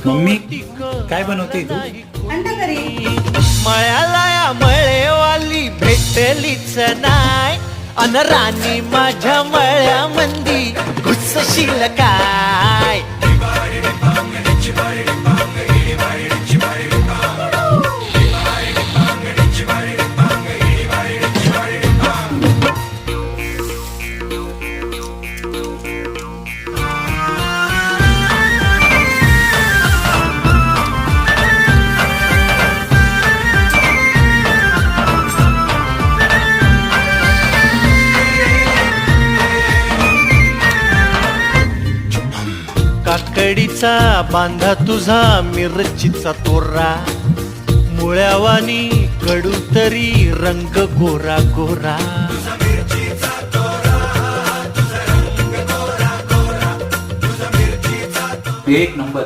Mummy काय बनवते तू? अंडा करी. मळ्याला या मळेवाली भेटलीच नाय अन राणी माझ्या मळ्यामंदी घुसशील काय. काकडीचा बांधा तुझा मिरचीचा तोरा मुळ्यावानी कडू तरी रंग गोरा गोरा. एक नंबर.